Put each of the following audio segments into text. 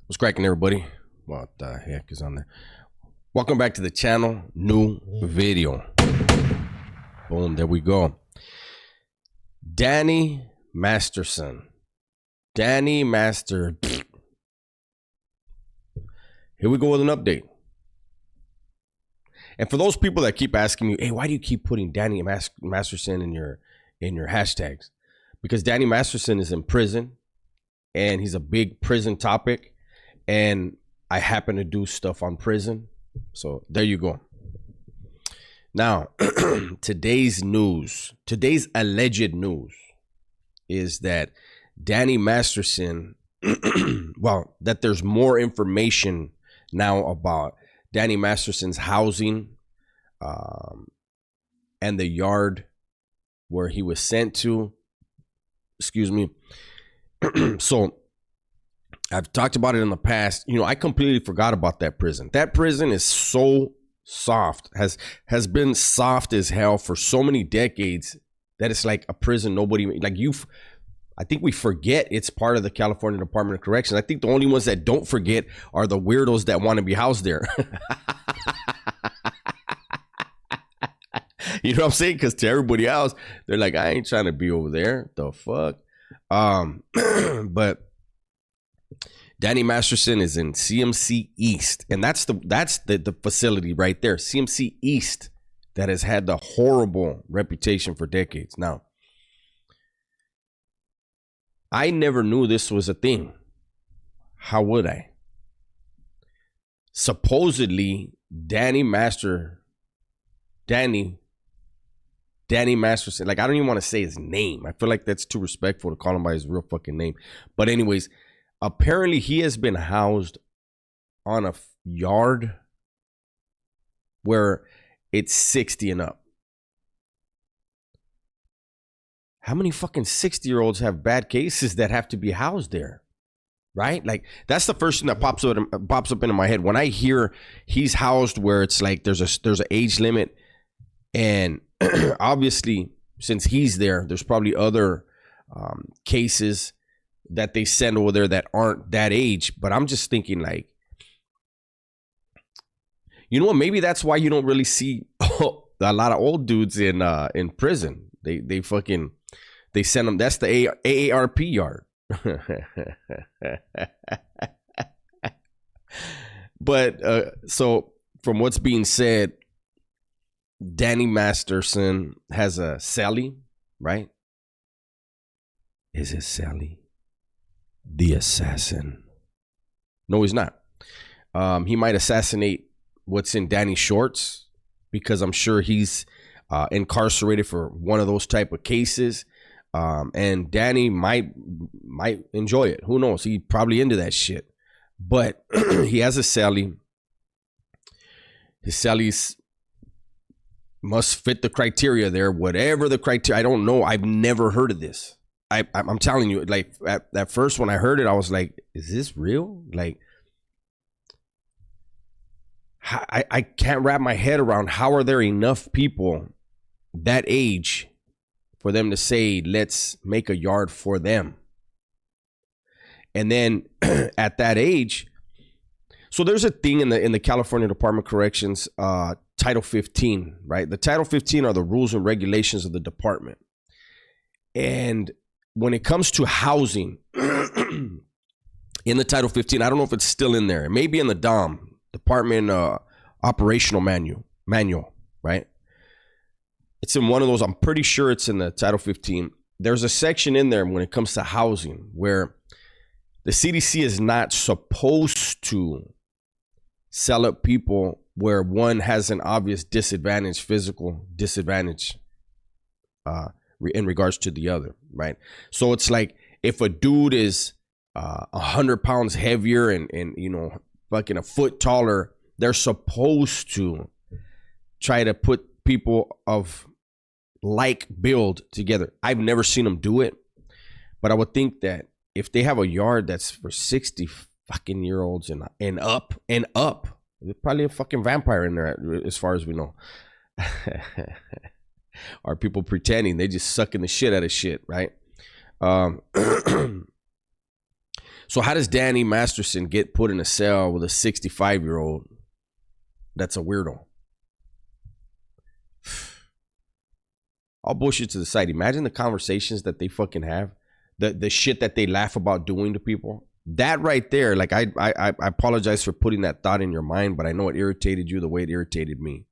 What's cracking, everybody? What the heck is on there? Welcome back to the channel. New video. Boom, there we go. Danny Masterson. Danny Master. Here we go with an update. And for those people that keep asking me, hey, why do you keep putting Danny Masterson in your hashtags? Because Danny Masterson is in prison, and he's a big prison topic, and I happen to do stuff on prison. So there you go. Now, today's alleged news is that Danny Masterson, well, that there's more information now about Danny Masterson's housing and the yard where he was sent to. Excuse me. So I've talked about it in the past. You know, I completely forgot about that prison. That prison is so soft, has been soft as hell for so many decades that it's like a prison nobody, like I think we forget it's part of the California Department of Corrections. I think the only ones that don't forget are the weirdos that want to be housed there. You know what I'm saying? Because to everybody else, they're like, I ain't trying to be over there. The fuck? But Danny Masterson is in CMC East, and that's the facility right there, CMC East, that has had the horrible reputation for decades. Now, I never knew this was a thing. How would I? Supposedly, Danny Masterson, like, I don't even want to say his name. I feel like that's too respectful to call him by his real fucking name. But anyways, apparently he has been housed on a yard where it's 60 and up. How many fucking 60-year-olds have bad cases that have to be housed there? Right? Like, that's the first thing that pops up into my head when I hear he's housed where it's like there's an age limit. And obviously, since he's there, there's probably other cases that they send over there that aren't that age. But I'm just thinking, like, you know what? Maybe that's why you don't really see a lot of old dudes in prison. They send them. That's the AARP Yard. But so from what's being said, Danny Masterson has a cellie, right? Is it Sally the assassin? No, he's not. He might assassinate what's in Danny's shorts, because I'm sure he's incarcerated for one of those type of cases. And Danny might enjoy it. Who knows? He probably into that shit. But he has a cellie. His cellies must fit the criteria there, whatever the criteria. I don't know. I've never heard of this. I'm telling you, like, at first when I heard it, I was like, is this real? Like, I can't wrap my head around how are there enough people that age for them to say, let's make a yard for them. And then at that age, so there's a thing in the California Department of Corrections, Title 15, right? The Title 15 are the rules and regulations of the department. And when it comes to housing in the Title 15, I don't know if it's still in there. It may be in the DOM, Department Operational Manual, right? It's in one of those. I'm pretty sure it's in the Title 15. There's a section in there when it comes to housing where the CDC is not supposed to sell up people where one has an obvious disadvantage, physical disadvantage in regards to the other, right? So it's like if a dude is 100 pounds heavier and you know, fucking a foot taller, they're supposed to try to put people of like build together. I've never seen them do it, but I would think that if they have a yard that's for 60 fucking year olds and up, there's probably a fucking vampire in there as far as we know. Are people pretending? They just sucking the shit out of shit, right? So how does Danny Masterson get put in a cell with a 65-year-old that's a weirdo? All bullshit to the side. Imagine the conversations that they fucking have, the shit that they laugh about doing to people. That right there, like I apologize for putting that thought in your mind, but I know it irritated you the way it irritated me.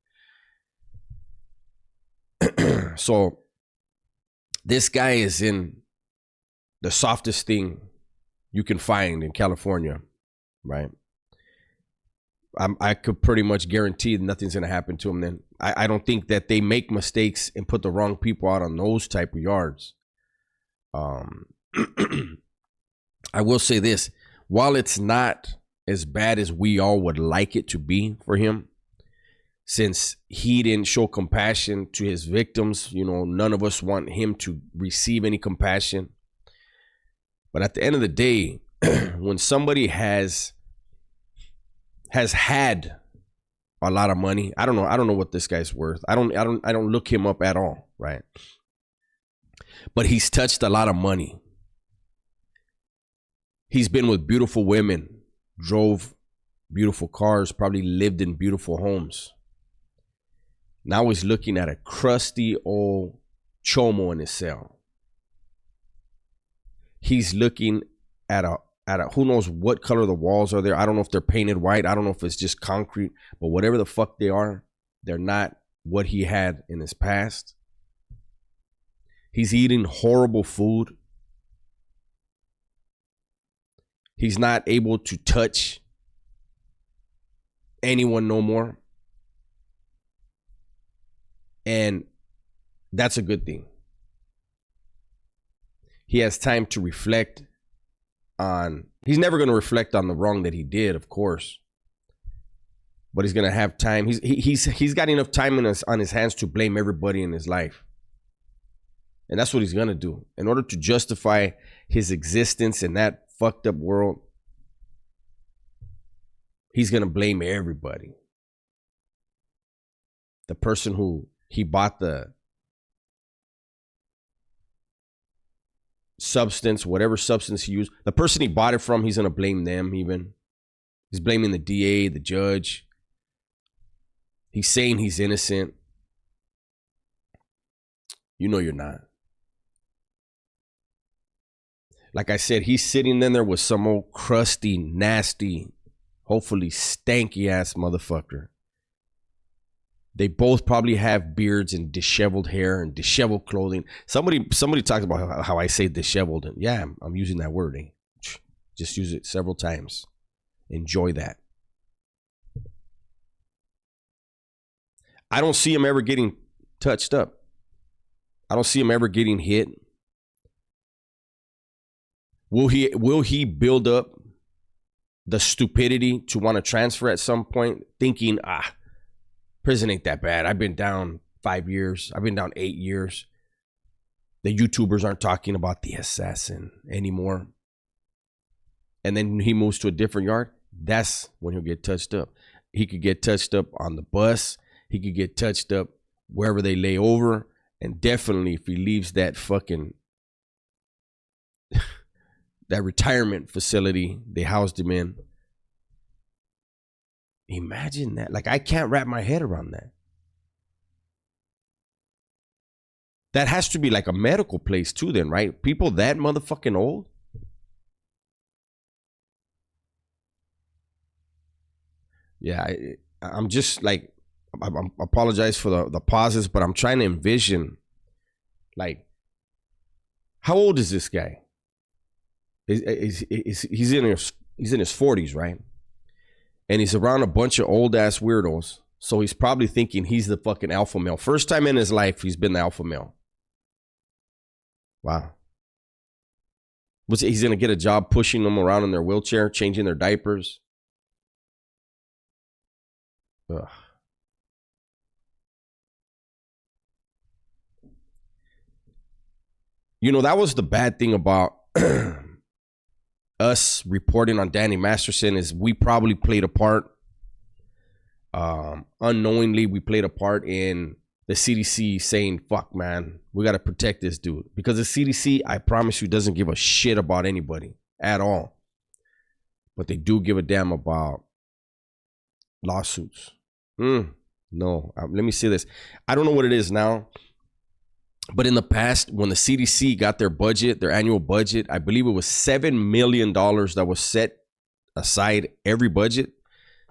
So this guy is in the softest thing you can find in California, right? I could pretty much guarantee nothing's gonna happen to him. Then I don't think that they make mistakes and put the wrong people out on those type of yards. I will say this: while it's not as bad as we all would like it to be for him, since he didn't show compassion to his victims, you know, none of us want him to receive any compassion. But at the end of the day, when somebody has had a lot of money, I don't know what this guy's worth. I don't look him up at all, right? But he's touched a lot of money. He's been with beautiful women, drove beautiful cars, probably lived in beautiful homes. Now he's looking at a crusty old chomo in his cell. He's looking at a who knows what color the walls are there. I don't know if they're painted white. I don't know if it's just concrete, but whatever the fuck they are, they're not what he had in his past. He's eating horrible food. He's not able to touch anyone no more. And that's a good thing. He has time to reflect on, he's never going to reflect on the wrong that he did, of course. But he's going to have time. He's got enough time on his hands to blame everybody in his life. And that's what he's going to do. In order to justify his existence in that fucked up world, he's going to blame everybody. The person who he bought the substance, whatever substance he used, the person he bought it from, he's going to blame them even. He's blaming the DA, the judge. He's saying he's innocent. You know you're not. Like I said, he's sitting in there with some old crusty, nasty, hopefully stanky ass motherfucker. They both probably have beards and disheveled hair and disheveled clothing. Somebody talked about how I say disheveled. And yeah, I'm using that word. Just use it several times. Enjoy that. I don't see him ever getting touched up. I don't see him ever getting hit. Will he build up the stupidity to want to transfer at some point, thinking, prison ain't that bad. I've been down 5 years. I've been down 8 years. The YouTubers aren't talking about the assassin anymore. And then he moves to a different yard. That's when he'll get touched up. He could get touched up on the bus. He could get touched up wherever they lay over. And definitely if he leaves that fucking that retirement facility they housed him in. Imagine that. Like, I can't wrap my head around that. That has to be like a medical place too then, right? People that motherfucking old. Yeah, I'm just like, I apologize for the pauses, but I'm trying to envision, like, how old is this guy? He's in his 40s, right? And he's around a bunch of old ass weirdos. So he's probably thinking he's the fucking alpha male. First time in his life, he's been the alpha male. Wow. He's going to get a job pushing them around in their wheelchair, changing their diapers. Ugh. You know, that was the bad thing about us reporting on Danny Masterson is we probably played a part. Unknowingly, we played a part in the CDC saying, fuck, man, we got to protect this dude. Because the CDC, I promise you, doesn't give a shit about anybody at all. but they do give a damn about lawsuits. No, let me see this. I don't know what it is now, but in the past, when the CDC got their budget, their annual budget, I believe it was $7 million that was set aside every budget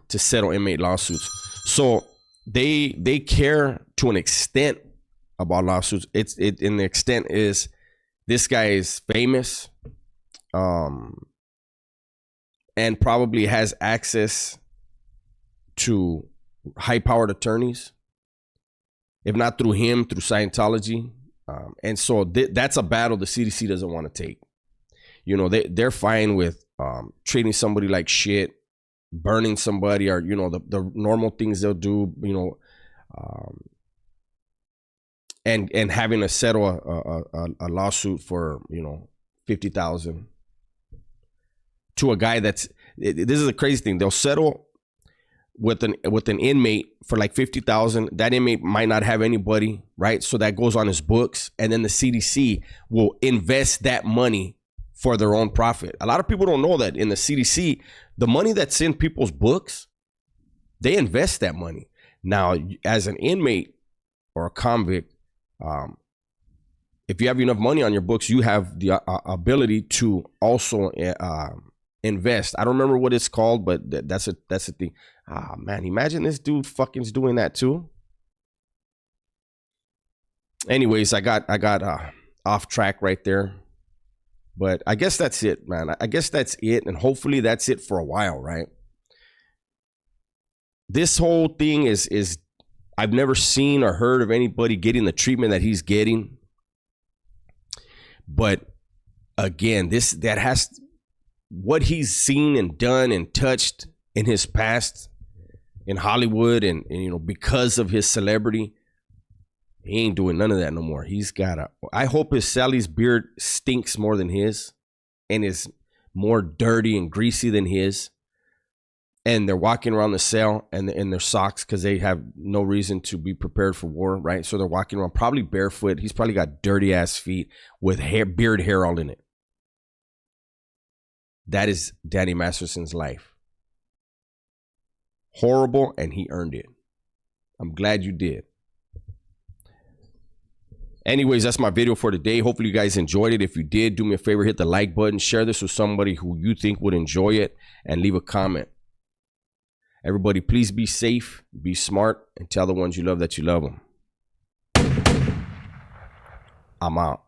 to settle inmate lawsuits. So they care to an extent about lawsuits. And the extent is this guy is famous, and probably has access to high-powered attorneys, if not through him, through Scientology. And so that's a battle the CDC doesn't want to take. You know, they're fine with treating somebody like shit, burning somebody, or, you know, the normal things they'll do, you know, and having to settle a lawsuit for, you know, $50,000 to a guy this is a crazy thing. They'll settle with an inmate for like $50,000. That inmate might not have anybody, right? So that goes on his books, and then the CDC will invest that money for their own profit. A lot of people don't know that in the CDC, the money that's in people's books, they invest that money. Now, as an inmate or a convict, if you have enough money on your books, you have the ability to also invest. I don't remember what it's called, but that's the thing. Ah, man, imagine this dude fucking's doing that too. Anyways, I got off track right there, but I guess that's it, man. I guess that's it, and hopefully that's it for a while, right? This whole thing is I've never seen or heard of anybody getting the treatment that he's getting. But again, what he's seen and done and touched in his past in Hollywood, and you know, because of his celebrity, he ain't doing none of that no more. I hope his Sally's beard stinks more than his, and is more dirty and greasy than his. And they're walking around the cell and in their socks because they have no reason to be prepared for war, right? So they're walking around probably barefoot. He's probably got dirty ass feet with beard hair all in it. That is Danny Masterson's life. Horrible, and he earned it. I'm glad you did. Anyways, that's my video for today. Hopefully you guys enjoyed it. If you did, do me a favor, hit the like button, share this with somebody who you think would enjoy it, and leave a comment. Everybody, please be safe, be smart, and tell the ones you love that you love them. I'm out.